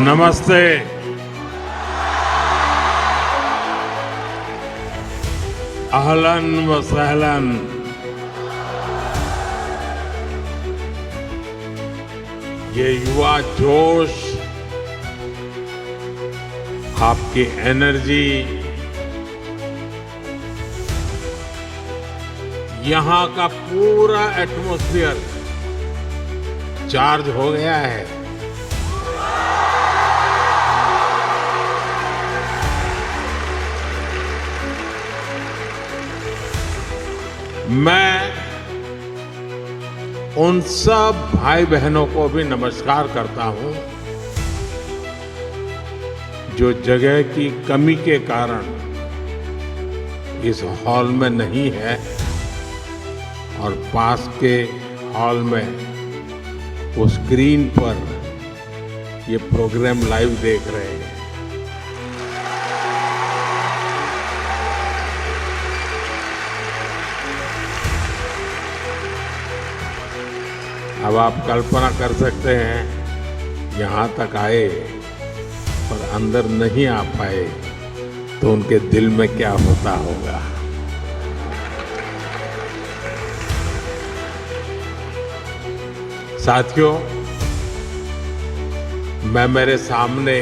नमस्ते। अहलन व सहलन। ये युवा जोश, आपकी एनर्जी, यहाँ का पूरा एटमॉस्फेयर चार्ज हो गया है। मैं उन सब भाई बहनों को भी नमस्कार करता हूं जो जगह की कमी के कारण इस हॉल में नहीं है और पास के हॉल में वो स्क्रीन पर ये प्रोग्राम लाइव देख रहे हैं। अब आप कल्पना कर सकते हैं, यहाँ तक आए और अंदर नहीं आ पाए तो उनके दिल में क्या होता होगा। साथियों, मैं मेरे सामने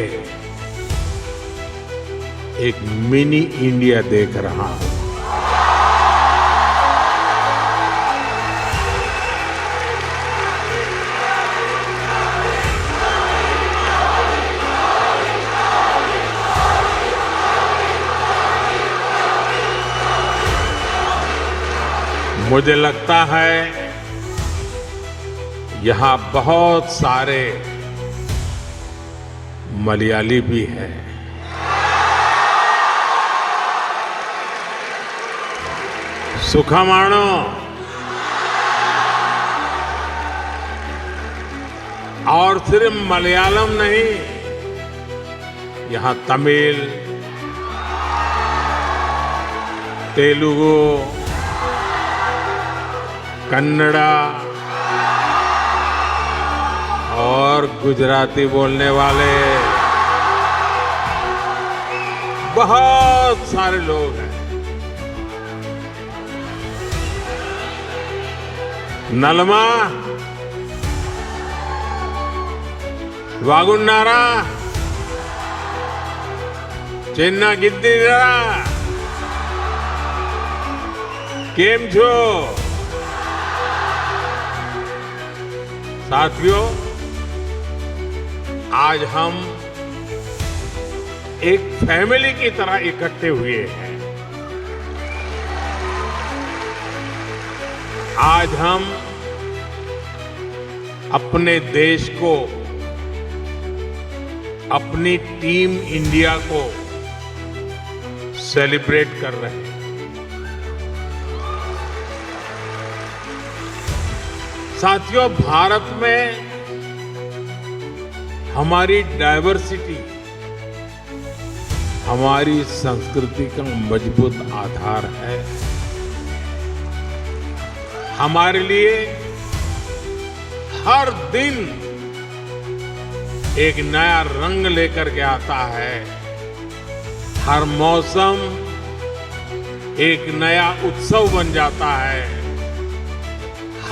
एक मिनी इंडिया देख रहा हूं। मुझे लगता है यहाँ बहुत सारे मलयाली भी हैं। सुखमाणो, और सिर्फ मलयालम नहीं, यहाँ तमिल, तेलुगु, कन्नड़ा और गुजराती बोलने वाले बहुत सारे लोग हैं। नलमा, वागुन्नारा, चेन्ना गिद्दीरा, केम छो? साथियों, आज हम एक फैमिली की तरह इकट्ठे हुए हैं। आज हम अपने देश को, अपनी टीम इंडिया को सेलिब्रेट कर रहे हैं। साथियों, भारत में हमारी डाइवर्सिटी हमारी संस्कृति का मजबूत आधार है। हमारे लिए हर दिन एक नया रंग लेकर के आता है। हर मौसम एक नया उत्सव बन जाता है।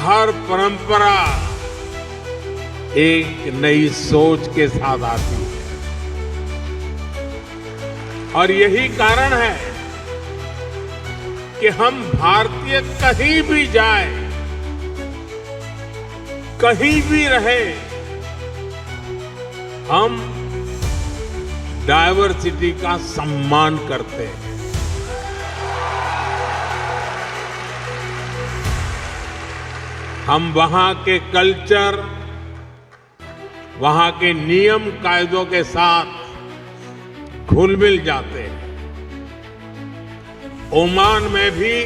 हर परंपरा एक नई सोच के साथ आती है और यही कारण है कि हम भारतीय कहीं भी जाए, कहीं भी रहे, हम डाइवर्सिटी का सम्मान करते हैं। हम वहां के कल्चर, वहां के नियम कायदों के साथ घुल मिल जाते हैं। ओमान में भी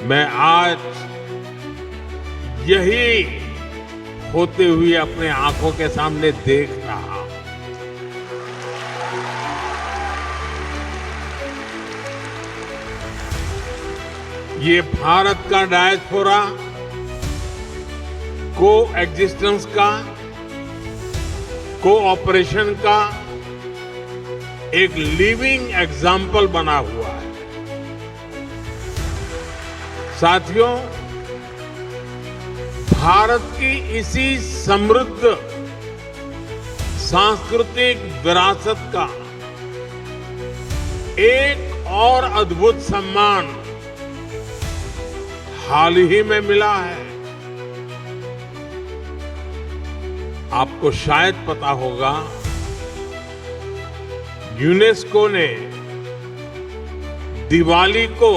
मैं आज यही होते हुए अपने आंखों के सामने देख रहा हूं। ये भारत का डायस्पोरा को एग्जिस्टेंस का कोऑपरेशन का एक लिविंग एग्जाम्पल बना हुआ है। साथियों, भारत की इसी समृद्ध सांस्कृतिक विरासत का एक और अद्भुत सम्मान हाल ही में मिला है। आपको शायद पता होगा, यूनेस्को ने दिवाली को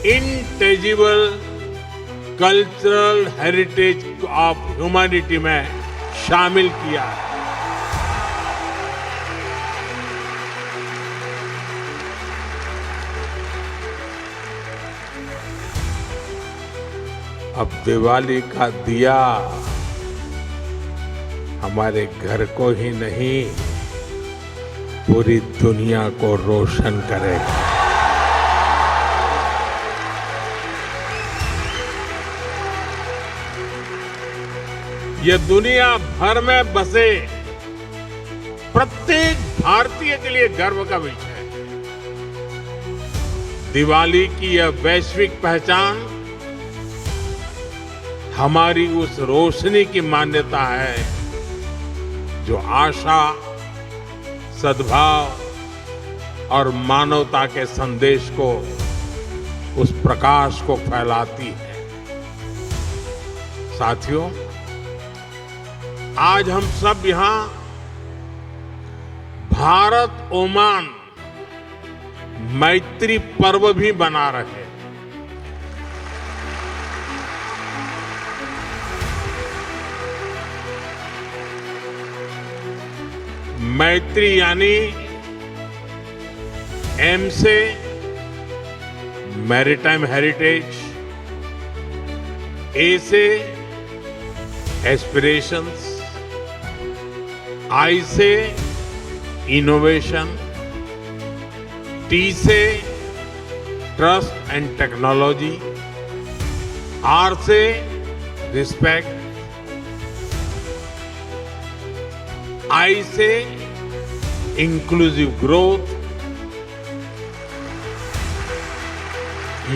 इंटेजिबल कल्चरल हेरिटेज ऑफ ह्यूमैनिटी में शामिल किया है। अब दिवाली का दिया हमारे घर को ही नहीं, पूरी दुनिया को रोशन करेगा। ये दुनिया भर में बसे प्रत्येक भारतीय के लिए गर्व का विषय है। दिवाली की यह वैश्विक पहचान हमारी उस रोशनी की मान्यता है जो आशा, सद्भाव और मानवता के संदेश को, उस प्रकाश को फैलाती है। साथियों, आज हम सब यहां भारत ओमान मैत्री पर्व भी मना रहे हैं। मैत्री यानी एम से मैरीटाइम हेरिटेज, ए से एस्पिरेशंस, आई से इनोवेशन, टी से ट्रस्ट एंड टेक्नोलॉजी, आर से रिस्पेक्ट, आई से इंक्लूसिव ग्रोथ,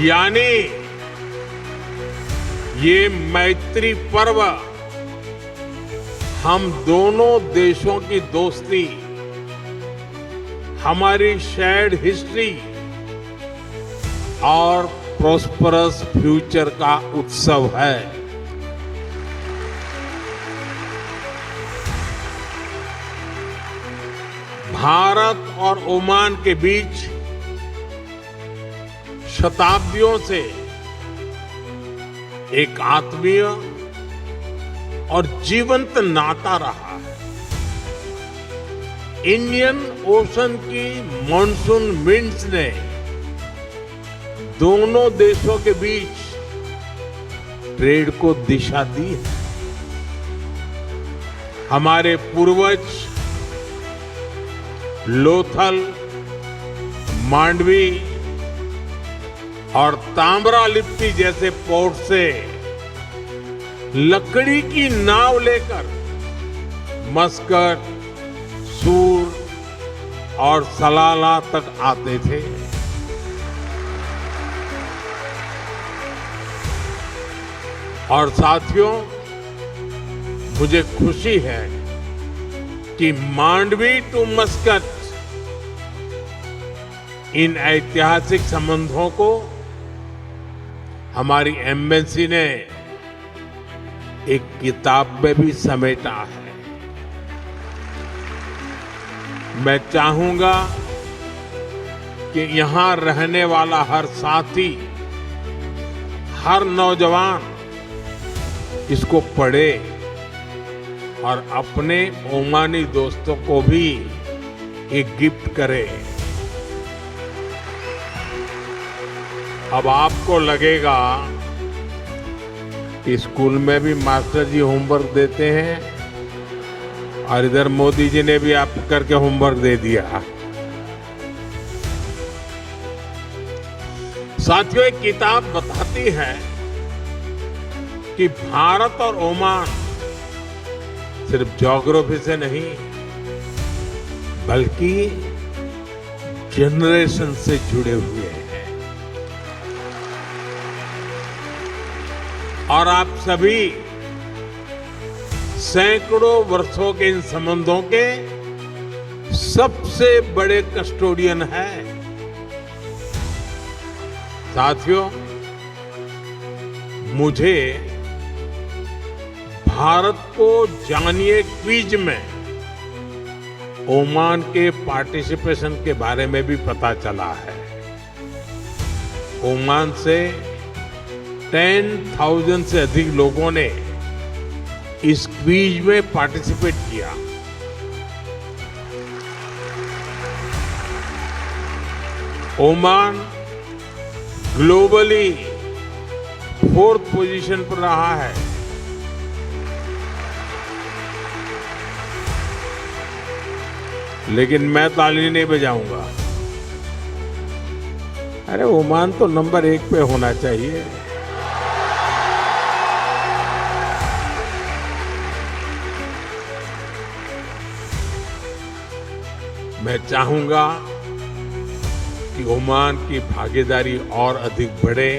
यानी ये मैत्री पर्व हम दोनों देशों की दोस्ती, हमारी शेयर्ड हिस्ट्री और प्रॉस्परस फ्यूचर का उत्सव है। भारत और ओमान के बीच शताब्दियों से एक आत्मीय और जीवंत नाता रहा है। इंडियन ओशन की मॉनसून विंड्स ने दोनों देशों के बीच ट्रेड को दिशा दी है। हमारे पूर्वज लोथल, मांडवी और ताम्रालिप्ति जैसे पोर्ट से लकड़ी की नाव लेकर मस्कट, सूर और सलाला तक आते थे। और साथियों, मुझे खुशी है कि मांडवी टू मस्कट इन ऐतिहासिक संबंधों को हमारी एम्बेसी ने एक किताब में भी समेटा है। मैं चाहूंगा कि यहां रहने वाला हर साथी, हर नौजवान इसको पढ़े और अपने ओमानी दोस्तों को भी एक गिफ्ट करे। अब आपको लगेगा कि स्कूल में भी मास्टर जी होमवर्क देते हैं और इधर मोदी जी ने भी आप करके होमवर्क दे दिया। साथियों, एक किताब बताती है कि भारत और ओमान सिर्फ ज्योग्राफी से नहीं बल्कि जनरेशन से जुड़े हुए हैं। और आप सभी सैकड़ों वर्षों के इन संबंधों के सबसे बड़े कस्टोडियन हैं। साथियों, मुझे भारत को जानिए क्विज में ओमान के पार्टिसिपेशन के बारे में भी पता चला है। ओमान से 10,000 से अधिक लोगों ने इस क्विज में पार्टिसिपेट किया। ओमान ग्लोबली 4th पोजीशन पर रहा है। लेकिन मैं ताली नहीं बजाऊंगा। अरे ओमान तो नंबर 1 पे होना चाहिए। मैं चाहूंगा कि ओमान की भागीदारी और अधिक बढ़े,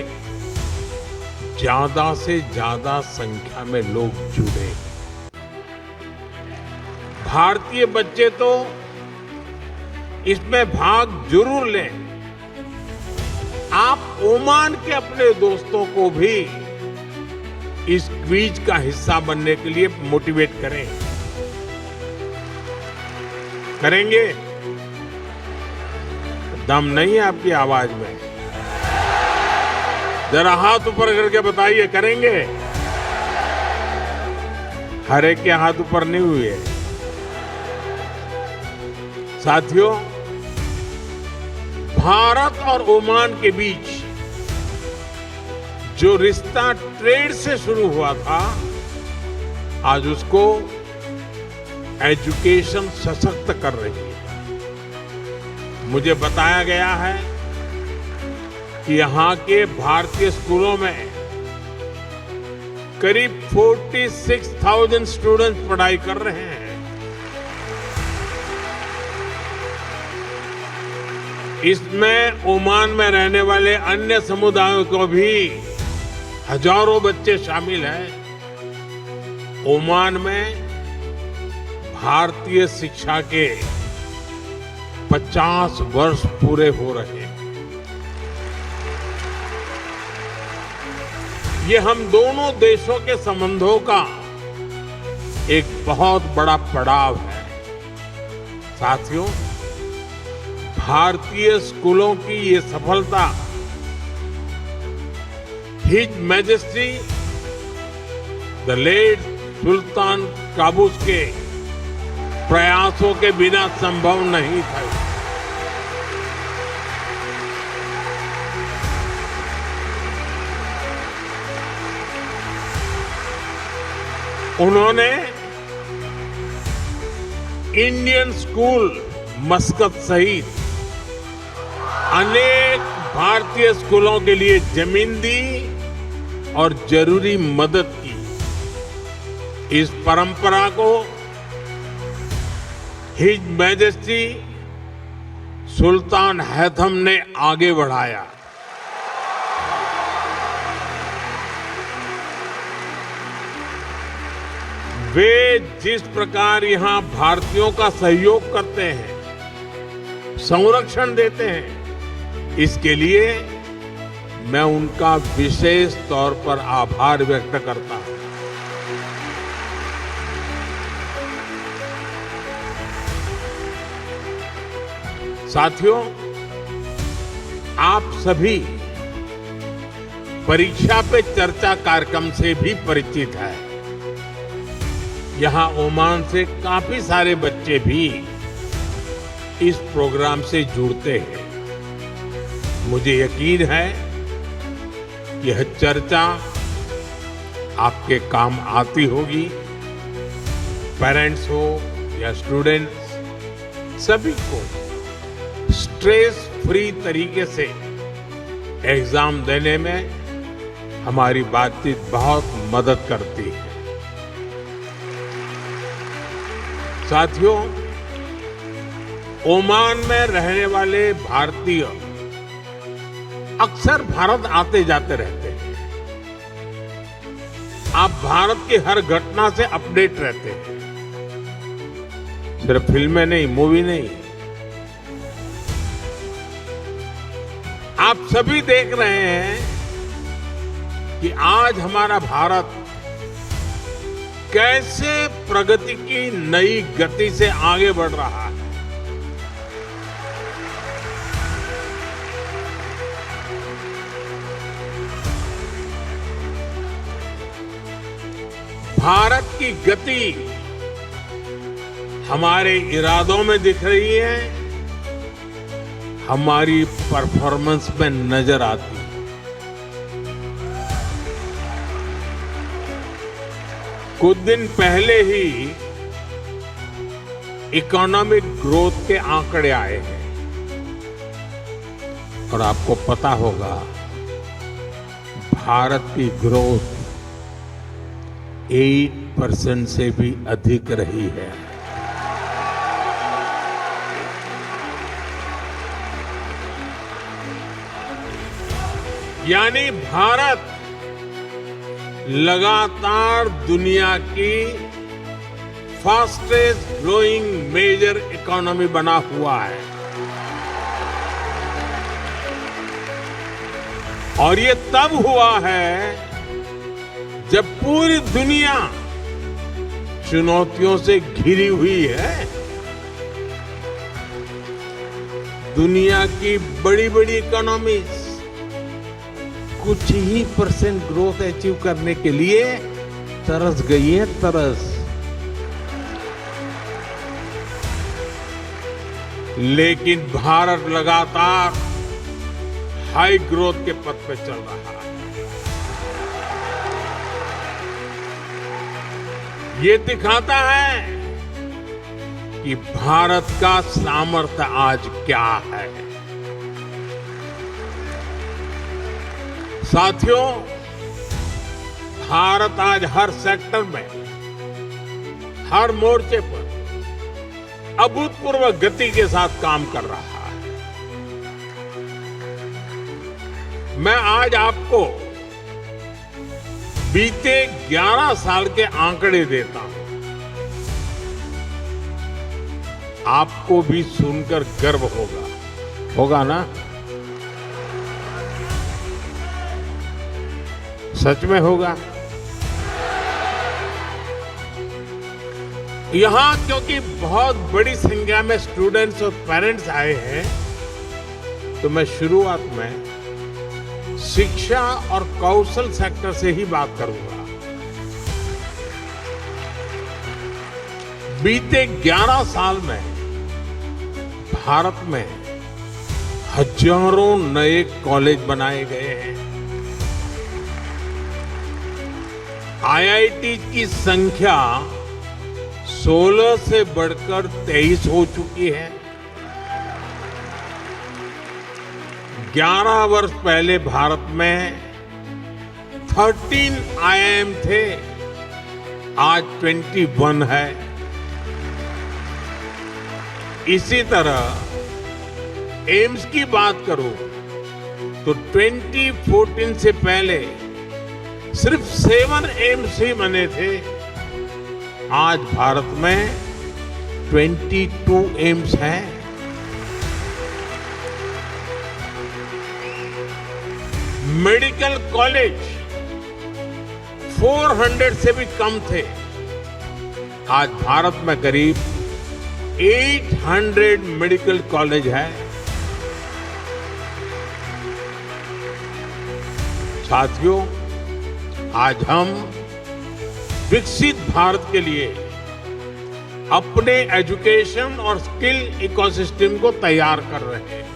ज्यादा से ज्यादा संख्या में लोग जुड़े। भारतीय बच्चे तो इसमें भाग जरूर लें। आप ओमान के अपने दोस्तों को भी इस क्विज का हिस्सा बनने के लिए मोटिवेट करें। करेंगे? दम नहीं है आपकी आवाज में? जरा हाथ ऊपर करके बताइए, करेंगे? हर एक के हाथ ऊपर नहीं हुए। साथियों, भारत और ओमान के बीच जो रिश्ता ट्रेड से शुरू हुआ था, आज उसको एजुकेशन सशक्त कर रही है। मुझे बताया गया है कि यहां के भारतीय स्कूलों में करीब 46,000 स्टूडेंट्स पढ़ाई कर रहे हैं। इसमें ओमान में रहने वाले अन्य समुदायों को भी हजारों बच्चे शामिल हैं। ओमान में भारतीय शिक्षा के 50 वर्ष पूरे हो रहे हैं। ये हम दोनों देशों के संबंधों का एक बहुत बड़ा पड़ाव है। साथियों, भारतीय स्कूलों की ये सफलता His Majesty the late Sultan Qaboos के प्रयासों के बिना संभव नहीं था। उन्होंने इंडियन स्कूल मस्कत सहित अनेक भारतीय स्कूलों के लिए जमीन दी और जरूरी मदद की। इस परंपरा को हिज मैजेस्टी सुल्तान हैथम ने आगे बढ़ाया। वे जिस प्रकार यहां भारतीयों का सहयोग करते हैं, संरक्षण देते हैं, इसके लिए मैं उनका विशेष तौर पर आभार व्यक्त करता हूं। साथियों, आप सभी परीक्षा पे चर्चा कार्यक्रम से भी परिचित हैं। यहां ओमान से काफी सारे बच्चे भी इस प्रोग्राम से जुड़ते हैं। मुझे यकीन है यह चर्चा आपके काम आती होगी। पेरेंट्स हो या स्टूडेंट्स, सभी को स्ट्रेस फ्री तरीके से एग्जाम देने में हमारी बातचीत बहुत मदद करती है। साथियों, ओमान में रहने वाले भारतीय अक्सर भारत आते जाते रहते हैं। आप भारत की हर घटना से अपडेट रहते हैं, सिर्फ फिल्में नहीं, मूवी नहीं। आप सभी देख रहे हैं कि आज हमारा भारत कैसे प्रगति की नई गति से आगे बढ़ रहा है। भारत की गति हमारे इरादों में दिख रही है, हमारी परफॉर्मेंस में नजर आती है। कुछ दिन पहले ही इकोनॉमिक ग्रोथ के आंकड़े आए हैं और आपको पता होगा भारत की ग्रोथ 8% से भी अधिक रही है। यानी भारत लगातार दुनिया की फास्टेस्ट ग्रोइंग मेजर इकोनॉमी बना हुआ है और ये तब हुआ है जब पूरी दुनिया चुनौतियों से घिरी हुई है। दुनिया की बड़ी बड़ी इकोनॉमीज कुछ ही % ग्रोथ अचीव करने के लिए तरस गई है, तरस। लेकिन भारत लगातार हाई ग्रोथ के पथ पे चल रहा है। ये दिखाता है कि भारत का सामर्थ्य आज क्या है। साथियों, भारत आज हर सेक्टर में, हर मोर्चे पर अभूतपूर्व गति के साथ काम कर रहा है। मैं आज आपको बीते 11 साल के आंकड़े देता हूं। आपको भी सुनकर गर्व होगा ना? सच में होगा। यहां क्योंकि बहुत बड़ी संख्या में स्टूडेंट्स और पेरेंट्स आए हैं, तो मैं शुरुआत में शिक्षा और कौशल सेक्टर से ही बात करूंगा। बीते 11 साल में भारत में हजारों नए कॉलेज बनाए गए हैं। IIT की संख्या 16 से बढ़कर 23 हो चुकी है। 11 वर्ष पहले भारत में 13 IIM थे, आज 21 है। इसी तरह एम्स की बात करूं तो 2014 से पहले सिर्फ 7 एम्स ही बने थे, आज भारत में 22 एम्स हैं। मेडिकल कॉलेज 400 से भी कम थे, आज भारत में करीब 800 मेडिकल कॉलेज है। साथियों, आज हम विकसित भारत के लिए अपने एजुकेशन और स्किल इकोसिस्टम को तैयार कर रहे हैं।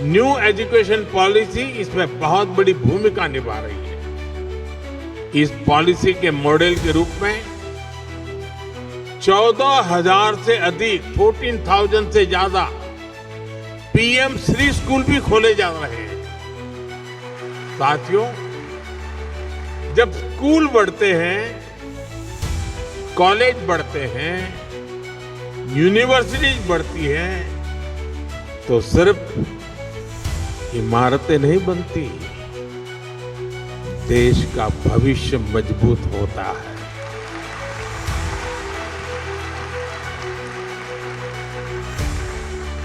न्यू एजुकेशन पॉलिसी इसमें बहुत बड़ी भूमिका निभा रही है। इस पॉलिसी के मॉडल के रूप में 14,000 से अधिक 14,000 से ज्यादा PM श्री स्कूल भी खोले जा रहे हैं। साथियों, जब स्कूल बढ़ते हैं, कॉलेज बढ़ते हैं, यूनिवर्सिटीज बढ़ती हैं तो सिर्फ इमारतें नहीं बनती, देश का भविष्य मजबूत होता है।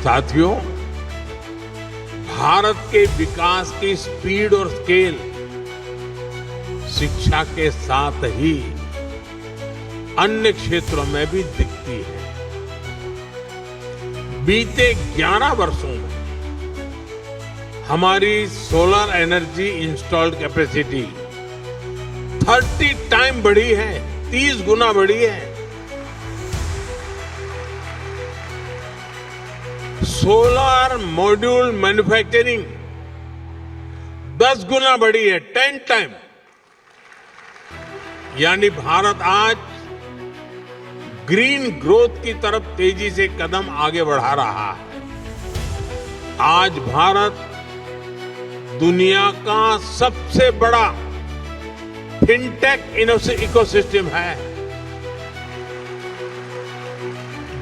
साथियों, भारत के विकास की स्पीड और स्केल शिक्षा के साथ ही अन्य क्षेत्रों में भी दिखती है। बीते 11 वर्षों में हमारी solar energy installed capacity 30 time बढ़ी है, 30 गुना बढ़ी है। सोलर मॉड्यूल मैन्युफैक्चरिंग 10 गुना बढ़ी है, 10 टाइम। यानी भारत आज ग्रीन ग्रोथ की तरफ तेजी से कदम आगे बढ़ा रहा है। आज भारत दुनिया का सबसे बड़ा फिनटेक इकोसिस्टम है।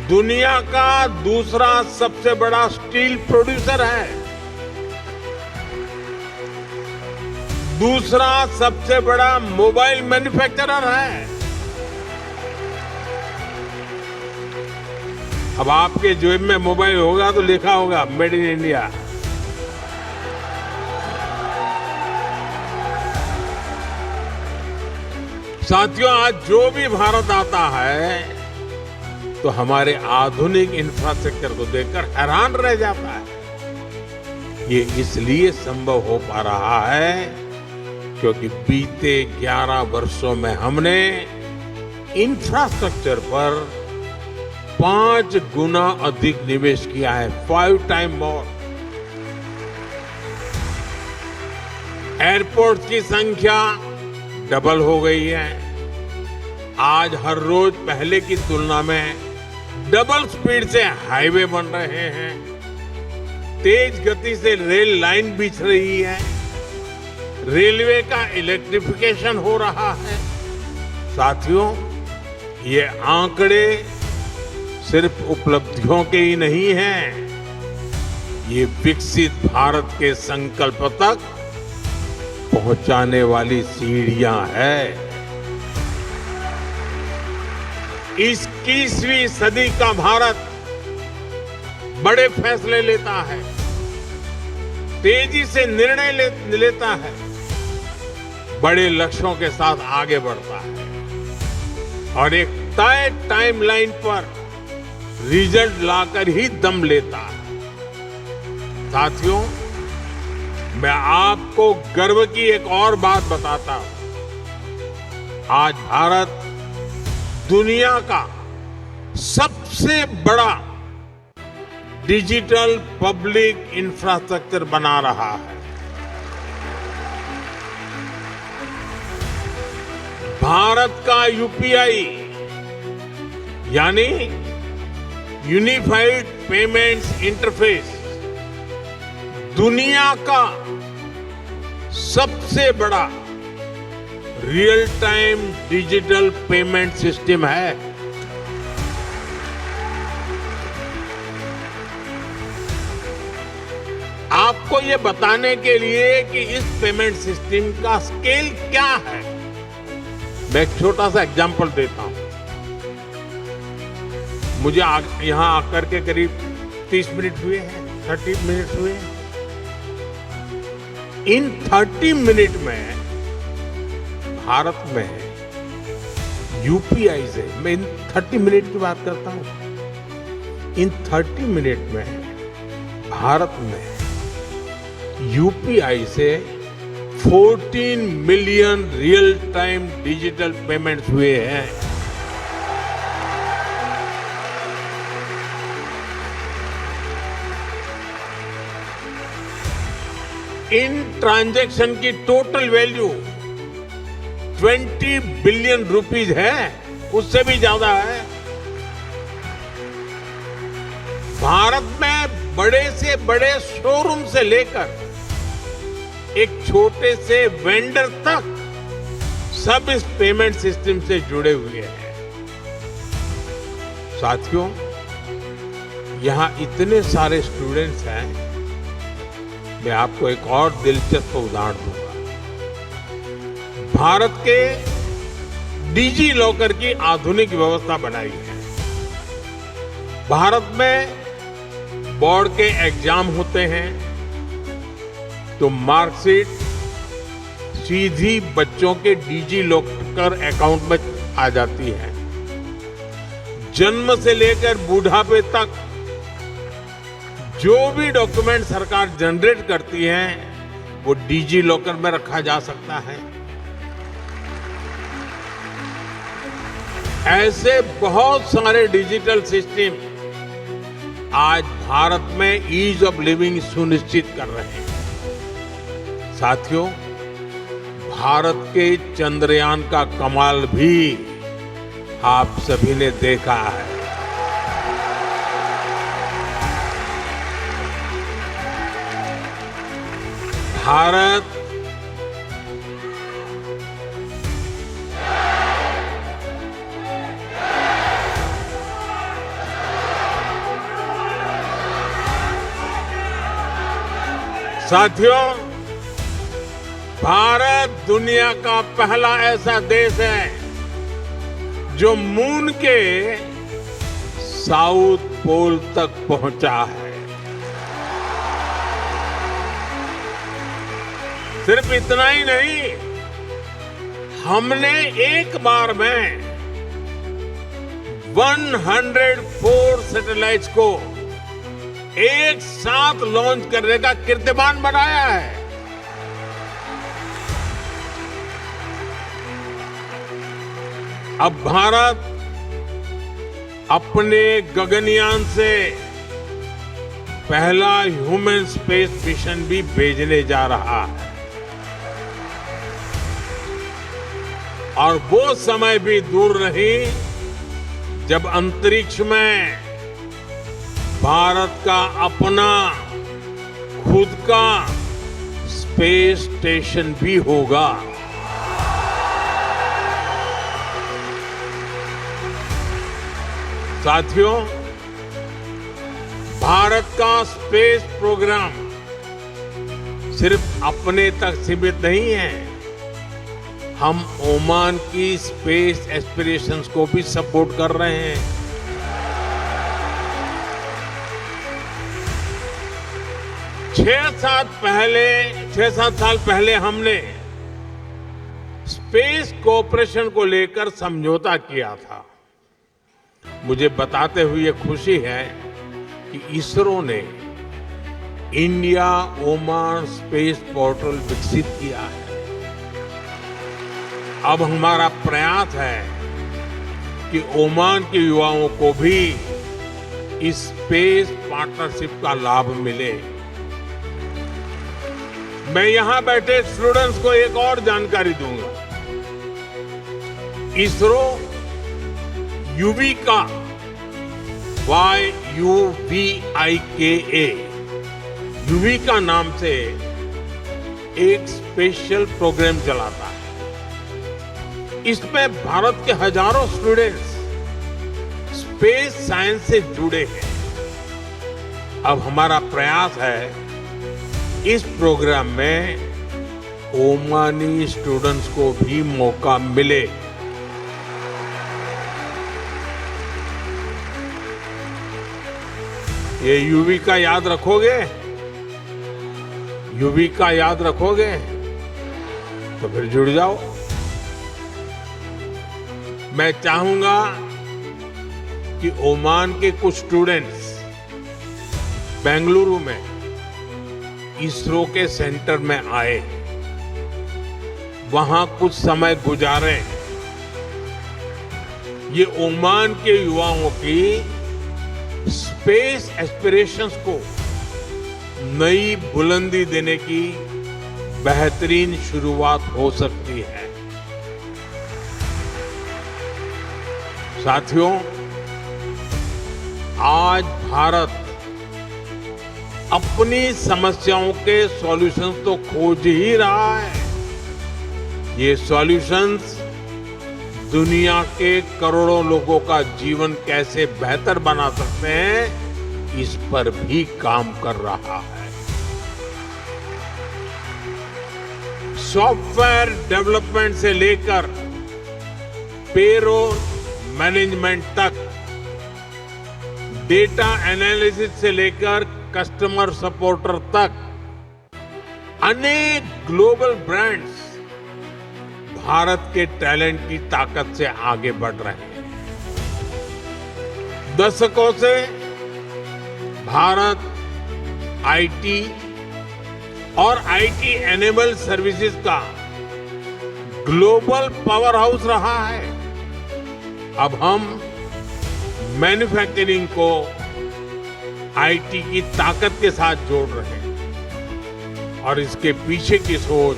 दुनिया का दूसरा सबसे बड़ा स्टील प्रोड्यूसर है। दूसरा सबसे बड़ा मोबाइल मैन्युफैक्चरर है। अब आपके जेब में मोबाइल होगा तो लिखा होगा मेड इन इंडिया। साथियों, आज जो भी भारत आता है तो हमारे आधुनिक इंफ्रास्ट्रक्चर को देखकर हैरान रह जाता है। ये इसलिए संभव हो पा रहा है क्योंकि बीते 11 वर्षों में हमने इंफ्रास्ट्रक्चर पर 5 गुना अधिक निवेश किया है, 5 टाइम मोर। एयरपोर्ट की संख्या डबल हो गई है। आज हर रोज पहले की तुलना में डबल स्पीड से हाईवे बन रहे हैं। तेज गति से रेल लाइन बिछ रही है। रेलवे का इलेक्ट्रिफिकेशन हो रहा है। साथियों, ये आंकड़े सिर्फ उपलब्धियों के ही नहीं हैं, ये विकसित भारत के संकल्प तक पहुंचाने वाली सीढ़ियां हैं। 21वीं सदी का भारत बड़े फैसले लेता है, तेजी से निर्णय लेता है, बड़े लक्ष्यों के साथ आगे बढ़ता है और एक तय टाइमलाइन पर रिजल्ट लाकर ही दम लेता है। साथियों, मैं आपको गर्व की एक और बात बताता हूं। आज भारत दुनिया का सबसे बड़ा डिजिटल पब्लिक इंफ्रास्ट्रक्चर बना रहा है। भारत का यूपीआई यानी यूनिफाइड पेमेंट्स इंटरफेस दुनिया का सबसे बड़ा real time digital payment system है। आपको ये बताने के लिए कि इस पेमेंट सिस्टम का स्केल क्या है, मैं एक छोटा सा एग्जांपल देता हूं। मुझे यहां आकर के करीब 30 मिनट हुए हैं, 30 मिनट हुए हैं। इन 30 मिनट में भारत में यूपीआई से, मैं इन 30 मिनट की बात करता हूं, इन 30 मिनट में भारत में यूपीआई से 14 million real time digital payments हुए हैं। इन ट्रांजैक्शन की टोटल वैल्यू 20 बिलियन रुपीज है, उससे भी ज्यादा है। भारत में बड़े से बड़े शोरूम से लेकर एक छोटे से वेंडर तक सब इस पेमेंट सिस्टम से जुड़े हुए हैं। साथियों, यहाँ इतने सारे स्टूडेंट्स हैं, मैं आपको एक और दिलचस्प उदाहरण दूंगा। भारत के डिजी लॉकर की आधुनिक व्यवस्था बनाई है। भारत में बोर्ड के एग्जाम होते हैं तो मार्कशीट सीधी बच्चों के डिजी लॉकर अकाउंट में आ जाती है। जन्म से लेकर बुढ़ापे तक जो भी डॉक्यूमेंट सरकार जनरेट करती है वो डिजी लॉकर में रखा जा सकता है। ऐसे बहुत सारे डिजिटल सिस्टम आज भारत में ईज ऑफ लिविंग सुनिश्चित कर रहे हैं। साथियों, भारत के चंद्रयान का कमाल भी आप सभी ने देखा है। भारत साथियों, भारत दुनिया का पहला ऐसा देश है जो मून के साउथ पोल तक पहुंचा है। सिर्फ इतना ही नहीं, हमने एक बार में 104 सैटेलाइट्स को एक साथ लॉन्च करने का कीर्तिमान बनाया है। अब भारत अपने गगनयान से पहला ह्यूमन स्पेस मिशन भी भेजने जा रहा है और वो समय भी दूर नहीं जब अंतरिक्ष में भारत का अपना खुद का स्पेस स्टेशन भी होगा। साथियों, भारत का स्पेस प्रोग्राम सिर्फ अपने तक सीमित नहीं है, हम ओमान की स्पेस एस्पिरेशंस को भी सपोर्ट कर रहे हैं। 6-7 साल पहले हमने स्पेस कोऑपरेशन को लेकर समझौता किया था। मुझे बताते हुए खुशी है कि इसरो ने इंडिया ओमान स्पेस पोर्टल विकसित किया है। अब हमारा प्रयास है कि ओमान के युवाओं को भी इस स्पेस पार्टनरशिप का लाभ मिले। मैं यहां बैठे स्टूडेंट्स को एक और जानकारी दूंगा। इसरो यूविका यूविका नाम से एक स्पेशल प्रोग्राम चलाता है। इसमें भारत के हजारों स्टूडेंट्स स्पेस साइंस से जुड़े हैं। अब हमारा प्रयास है इस प्रोग्राम में ओमानी स्टूडेंट्स को भी मौका मिले। ये यूविका याद रखोगे? यूविका याद रखोगे तो फिर जुड़ जाओ। मैं चाहूंगा कि ओमान के कुछ स्टूडेंट्स बेंगलुरु में इसरो के सेंटर में आए, वहां कुछ समय गुजारें। ये ओमान के युवाओं की स्पेस एस्पिरेशंस को नई बुलंदी देने की बेहतरीन शुरुआत हो सकती है। साथियों, आज भारत अपनी समस्याओं के सॉल्यूशंस तो खोज ही रहा है। ये सॉल्यूशंस दुनिया के करोड़ों लोगों का जीवन कैसे बेहतर बना सकते हैं, इस पर भी काम कर रहा है। सॉफ्टवेयर डेवलपमेंट से लेकर पेरोल मैनेजमेंट तक, डेटा एनालिसिस से लेकर कस्टमर सपोर्टर तक, अनेक ग्लोबल ब्रांड्स भारत के टैलेंट की ताकत से आगे बढ़ रहे हैं। दशकों से भारत आईटी और आईटी एनेबल सर्विसेज का ग्लोबल पावर हाउस रहा है। अब हम मैन्युफैक्चरिंग को आईटी की ताकत के साथ जोड़ रहे हैं और इसके पीछे की सोच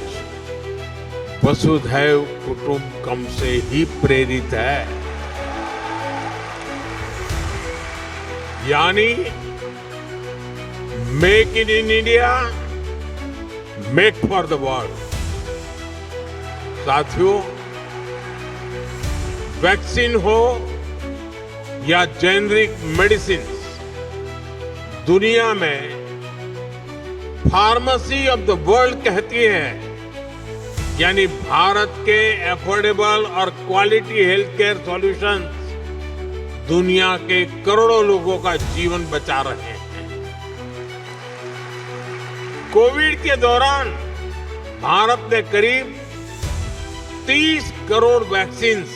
वसुधैव कुटुंबकम से ही प्रेरित है। यानी make in India, make for the world. साथियों, वैक्सीन हो या जेनरिक मेडिसिन, दुनिया में फार्मेसी ऑफ द वर्ल्ड कहती है। यानी भारत के अफोर्डेबल और क्वालिटी हेल्थ केयर सॉल्यूशंस दुनिया के करोड़ों लोगों का जीवन बचा रहे हैं। कोविड के दौरान भारत ने करीब 30 करोड़ वैक्सीन्स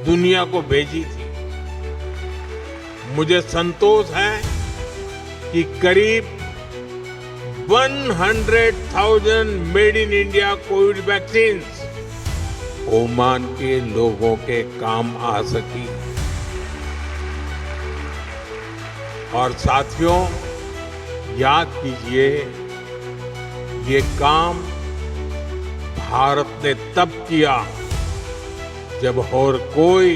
दुनिया को भेजी थी। मुझे संतोष है कि करीब 100,000 made in India Covid vaccine Oman के लोगों के काम आ सकी। और साथियों, याद कीजिए, ये काम भारत ने तब किया जब और कोई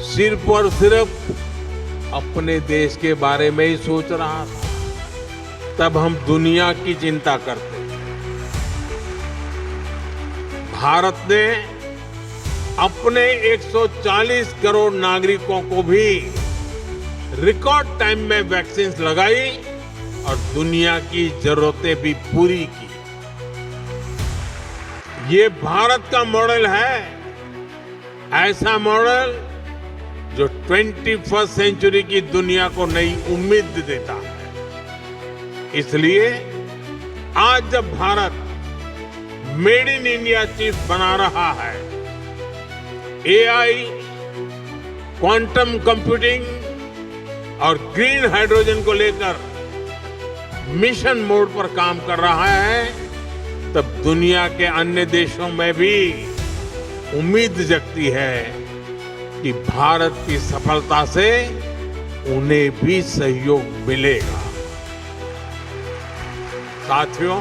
सिर्फ और सिर्फ अपने देश के बारे में ही सोच रहा था। तब हम दुनिया की चिंता करते हैं। भारत ने अपने 140 करोड़ नागरिकों को भी रिकॉर्ड टाइम में वैक्सीन लगाई और दुनिया की जरूरतें भी पूरी की। ये भारत का मॉडल है, ऐसा मॉडल जो 21st सेंचुरी की दुनिया को नई उम्मीद देता है। इसलिए आज जब Bharat made in India chief बना रहा है, एआई, क्वांटम कंप्यूटिंग और ग्रीन हाइड्रोजन को लेकर मिशन मोड पर काम कर रहा है, तब दुनिया के अन्य देशों में भी उम्मीद जगती है कि भारत की सफलता से उन्हें भी सहयोग मिलेगा। साथियों,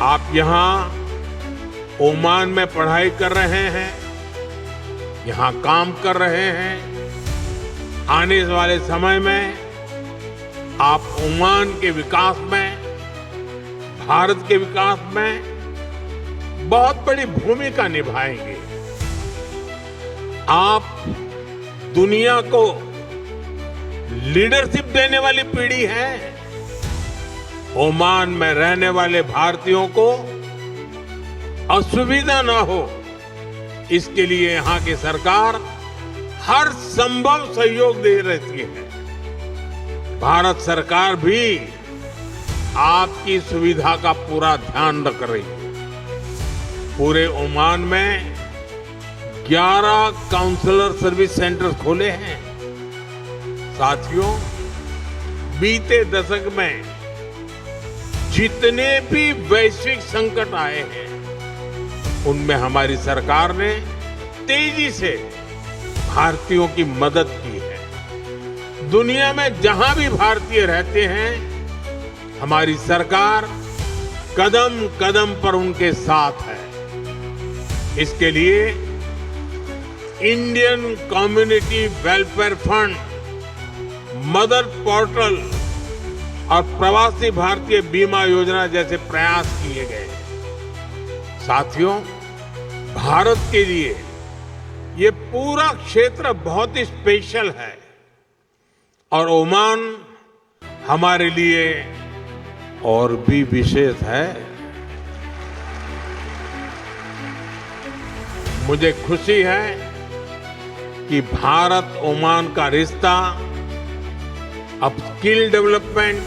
आप यहां ओमान में पढ़ाई कर रहे हैं, यहां काम कर रहे हैं। आने वाले समय में आप ओमान के विकास में, भारत के विकास में बहुत बड़ी भूमिका निभाएंगे। आप दुनिया को लीडरशिप देने वाली पीढ़ी है। ओमान में रहने वाले भारतीयों को असुविधा ना हो, इसके लिए यहां की सरकार हर संभव सहयोग दे रही है। भारत सरकार भी आपकी सुविधा का पूरा ध्यान रख रही है। पूरे ओमान में 11 काउंसलर सर्विस सेंटर खोले हैं। साथियों, बीते दशक में जितने भी वैश्विक संकट आए हैं, उनमें हमारी सरकार ने तेजी से भारतीयों की मदद की है। दुनिया में जहां भी भारतीय रहते हैं, हमारी सरकार कदम कदम पर उनके साथ है। इसके लिए Indian community welfare fund, mother portal और प्रवासी भारतीय बीमा योजना जैसे प्रयास किए गए। साथियों, भारत के लिए ये पूरा क्षेत्र बहुत ही स्पेशल है। और ओमान हमारे लिए और भी विशेष है। मुझे खुशी है कि भारत ओमान का रिश्ता अब skill development,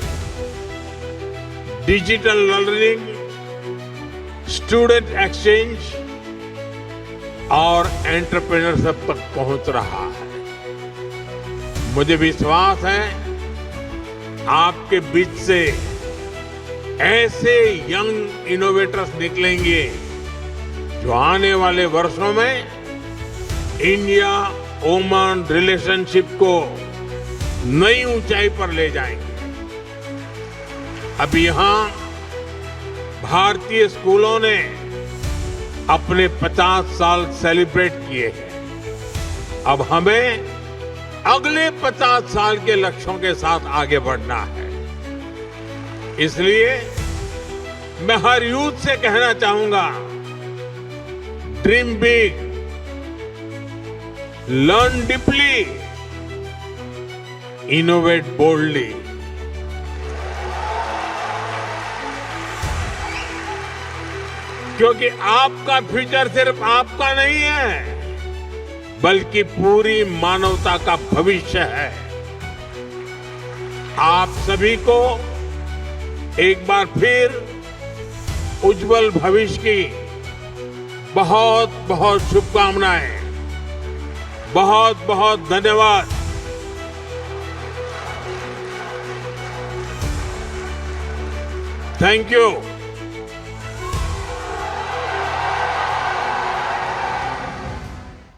digital learning, student exchange और एंटरप्रेन्योरशिप तक पहुंच रहा है। मुझे विश्वास है आपके बीच से ऐसे यंग इनोवेटर्स निकलेंगे जो आने वाले वर्षों में इंडिया ओमान रिलेशनशिप को नई ऊंचाई पर ले जाएंगे। अब यहां भारतीय स्कूलों ने अपने 50 साल सेलिब्रेट किए हैं। अब हमें अगले 50 साल के लक्ष्यों के साथ आगे बढ़ना है। इसलिए मैं हर यूथ से कहना चाहूंगा, dream big, learn deeply, innovate boldly. क्योंकि आपका फ्यूचर सिर्फ आपका नहीं है, बल्कि पूरी मानवता का भविष्य है। आप सभी को एक बार फिर उज्जवल भविष्य की बहुत बहुत शुभकामनाएं। बहुत बहुत धन्यवाद। Thank you.